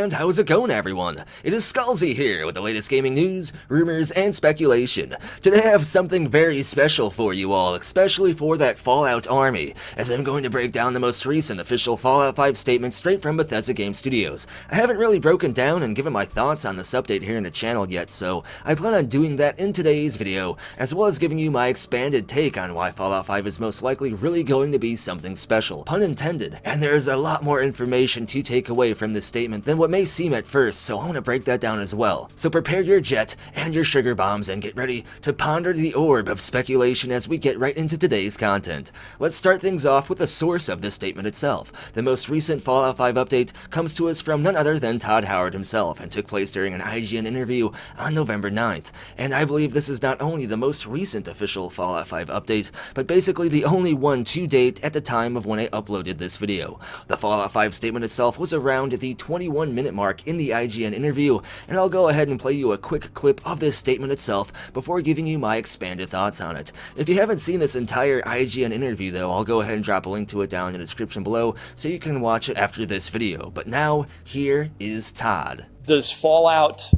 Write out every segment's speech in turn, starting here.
And how's it going, everyone? It is Skullzi here with the latest gaming news, rumors, and speculation. Today I have something very special for you all, especially for that Fallout army, as I'm going to break down the most recent official Fallout 5 statement straight from Bethesda Game Studios. I haven't really broken down and given my thoughts on this update here in the channel yet, so I plan on doing that in today's video, as well as giving you my expanded take on why Fallout 5 is most likely really going to be something special. Pun intended. And there's a lot more information to take away from this statement than what may seem at first, so I want to break that down as well. So prepare your jet and your sugar bombs and get ready to ponder the orb of speculation as we get right into today's content. Let's start things off with the source of this statement itself. The most recent Fallout 5 update comes to us from none other than Todd Howard himself and took place during an IGN interview on November 9th. And I believe this is not only the most recent official Fallout 5 update, but basically the only one to date at the time of when I uploaded this video. The Fallout 5 statement itself was around the 21-minute mark in the IGN interview, and I'll go ahead and play you a quick clip of this statement itself before giving you my expanded thoughts on it. If you haven't seen this entire IGN interview though, I'll go ahead and drop a link to it down in the description below so you can watch it after this video. But now, here is Todd. Does Fallout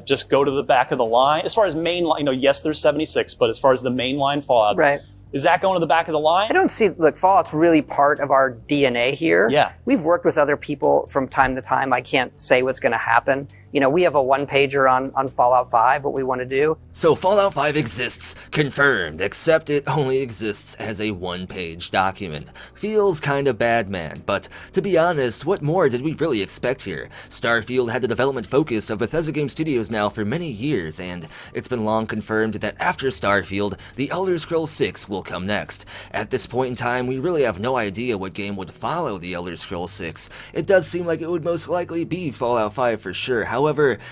just go to the back of the line? As far as mainline, yes, there's 76, but as far as the mainline Fallouts, right. Is that going to the back of the line? I don't see, look, Fallout's really part of our DNA here. Yeah. We've worked with other people from time to time. I can't say what's going to happen. We have a one-pager on Fallout 5, what we want to do. So Fallout 5 exists, confirmed, except it only exists as a one-page document. Feels kinda bad, man, but to be honest, what more did we really expect here? Starfield had the development focus of Bethesda Game Studios now for many years, and it's been long confirmed that after Starfield, The Elder Scrolls 6 will come next. At this point in time, we really have no idea what game would follow The Elder Scrolls 6. It does seem like it would most likely be Fallout 5 for sure. However,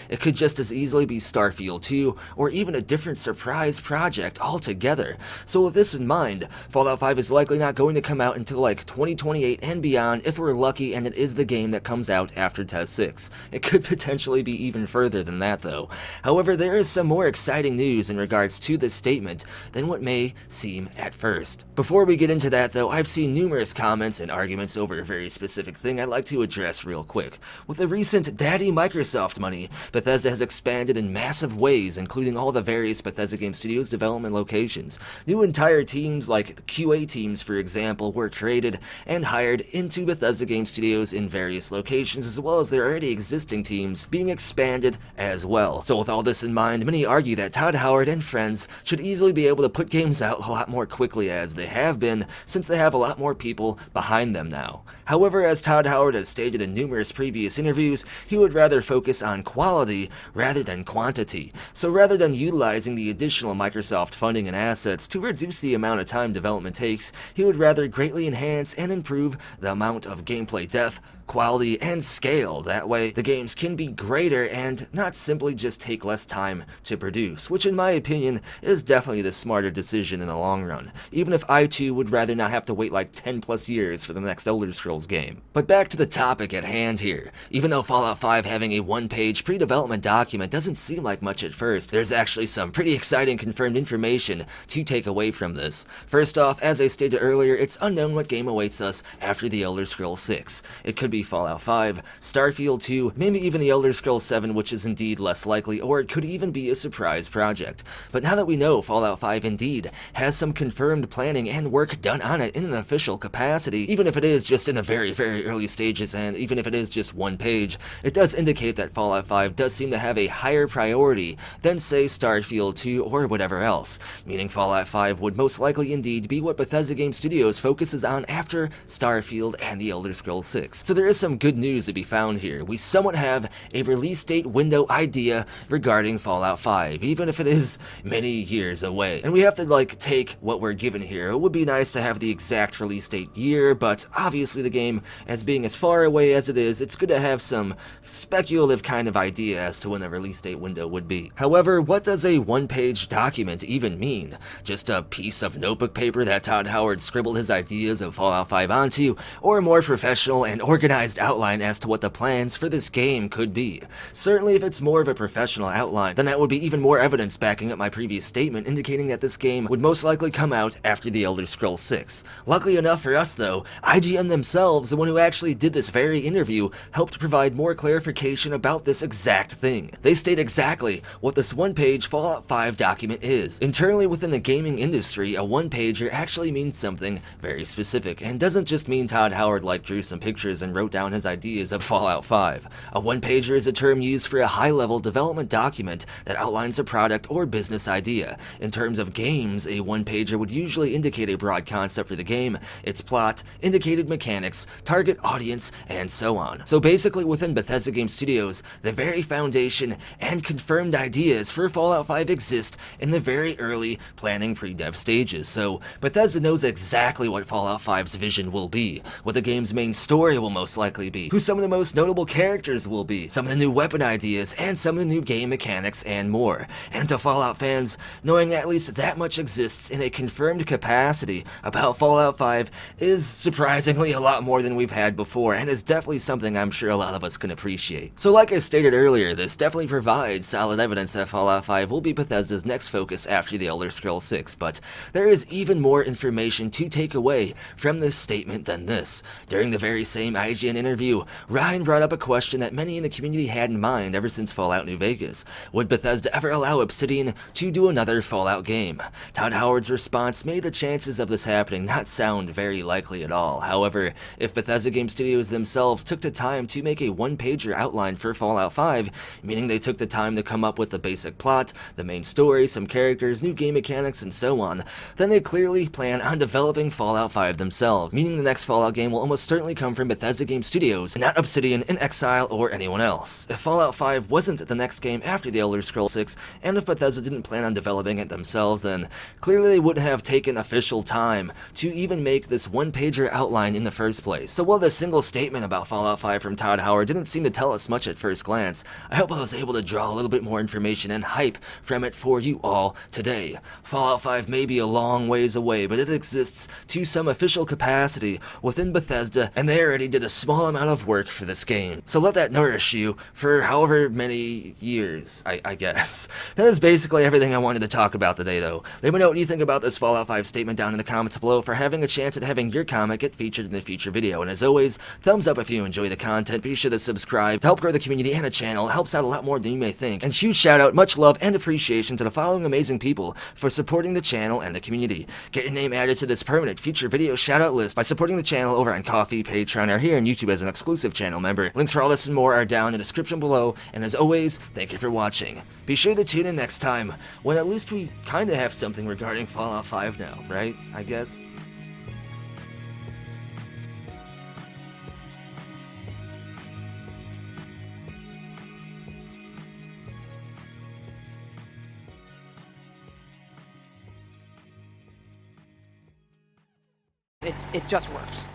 it could just as easily be Starfield 2, or even a different surprise project altogether. So with this in mind, Fallout 5 is likely not going to come out until like 2028 and beyond if we're lucky and it is the game that comes out after Test 6. It could potentially be even further than that though. However, there is some more exciting news in regards to this statement than what may seem at first. Before we get into that though, I've seen numerous comments and arguments over a very specific thing I'd like to address real quick. With the recent Daddy Microsoft money, Bethesda has expanded in massive ways, including all the various Bethesda Game Studios development locations. New entire teams like QA teams, for example, were created and hired into Bethesda Game Studios in various locations, as well as their already existing teams being expanded as well. So with all this in mind, many argue that Todd Howard and friends should easily be able to put games out a lot more quickly as they have been, since they have a lot more people behind them now. However, as Todd Howard has stated in numerous previous interviews, he would rather focus on quality rather than quantity. So rather than utilizing the additional Microsoft funding and assets to reduce the amount of time development takes, he would rather greatly enhance and improve the amount of gameplay depth, quality, and scale. That way, the games can be greater and not simply just take less time to produce, which in my opinion is definitely the smarter decision in the long run, even if I too would rather not have to wait like 10 plus years for the next Elder Scrolls game. But back to the topic at hand here. Even though Fallout 5 having a one-page pre-development document doesn't seem like much at first, there's actually some pretty exciting confirmed information to take away from this. First off, as I stated earlier, it's unknown what game awaits us after The Elder Scrolls 6. It could be Fallout 5, Starfield 2, maybe even The Elder Scrolls 7, which is indeed less likely, or it could even be a surprise project. But now that we know Fallout 5 indeed has some confirmed planning and work done on it in an official capacity, even if it is just in the very, very early stages, and even if it is just one page, it does indicate that Fallout 5 does seem to have a higher priority than, say, Starfield 2 or whatever else, meaning Fallout 5 would most likely indeed be what Bethesda Game Studios focuses on after Starfield and The Elder Scrolls 6. So there is some good news to be found here. We somewhat have a release date window idea regarding Fallout 5, even if it is many years away. And we have to take what we're given here. It would be nice to have the exact release date year, but obviously the game, as being as far away as it is, it's good to have some speculative kind of idea as to when the release date window would be. However, what does a one-page document even mean? Just a piece of notebook paper that Todd Howard scribbled his ideas of Fallout 5 onto, or a more professional and organized organized outline as to what the plans for this game could be. Certainly if it's more of a professional outline, then that would be even more evidence backing up my previous statement indicating that this game would most likely come out after The Elder Scrolls 6. Luckily enough for us though, IGN themselves, the one who actually did this very interview, helped provide more clarification about this exact thing. They state exactly what this one-page Fallout 5 document is. Internally within the gaming industry, a one-pager actually means something very specific, and doesn't just mean Todd Howard drew some pictures and wrote down his ideas of Fallout 5. A one-pager is a term used for a high-level development document that outlines a product or business idea. In terms of games, a one-pager would usually indicate a broad concept for the game, its plot, indicated mechanics, target audience, and so on. So basically within Bethesda Game Studios, the very foundation and confirmed ideas for Fallout 5 exist in the very early planning pre-dev stages. So Bethesda knows exactly what Fallout 5's vision will be, what the game's main story will most likely be, who some of the most notable characters will be, some of the new weapon ideas, and some of the new game mechanics, and more. And to Fallout fans, knowing at least that much exists in a confirmed capacity about Fallout 5 is surprisingly a lot more than we've had before, and is definitely something I'm sure a lot of us can appreciate. So like I stated earlier, this definitely provides solid evidence that Fallout 5 will be Bethesda's next focus after The Elder Scrolls 6, but there is even more information to take away from this statement than this. During the very same IGN interview, Ryan brought up a question that many in the community had in mind ever since Fallout New Vegas. Would Bethesda ever allow Obsidian to do another Fallout game? Todd Howard's response made the chances of this happening not sound very likely at all. However, if Bethesda Game Studios themselves took the time to make a one-pager outline for Fallout 5, meaning they took the time to come up with the basic plot, the main story, some characters, new game mechanics, and so on, then they clearly plan on developing Fallout 5 themselves, meaning the next Fallout game will almost certainly come from Bethesda Game Studios, and not Obsidian, inXile, or anyone else. If Fallout 5 wasn't the next game after The Elder Scrolls 6, and if Bethesda didn't plan on developing it themselves, then clearly they wouldn't have taken official time to even make this one-pager outline in the first place. So while the single statement about Fallout 5 from Todd Howard didn't seem to tell us much at first glance, I hope I was able to draw a little bit more information and hype from it for you all today. Fallout 5 may be a long ways away, but it exists to some official capacity within Bethesda, and they already did a small amount of work for this game. So let that nourish you for however many years, I guess. That is basically everything I wanted to talk about today, though. Let me know what you think about this Fallout 5 statement down in the comments below for having a chance at having your comment get featured in a future video. And as always, thumbs up if you enjoy the content. Be sure to subscribe to help grow the community and the channel. It helps out a lot more than you may think. And huge shout out, much love, and appreciation to the following amazing people for supporting the channel and the community. Get your name added to this permanent future video shout out list by supporting the channel over on Ko-fi, Patreon, or here on YouTube as an exclusive channel member. Links for all this and more are down in the description below. And as always, thank you for watching. Be sure to tune in next time, when at least we kinda have something regarding Fallout 5 now, right? I guess. It just works.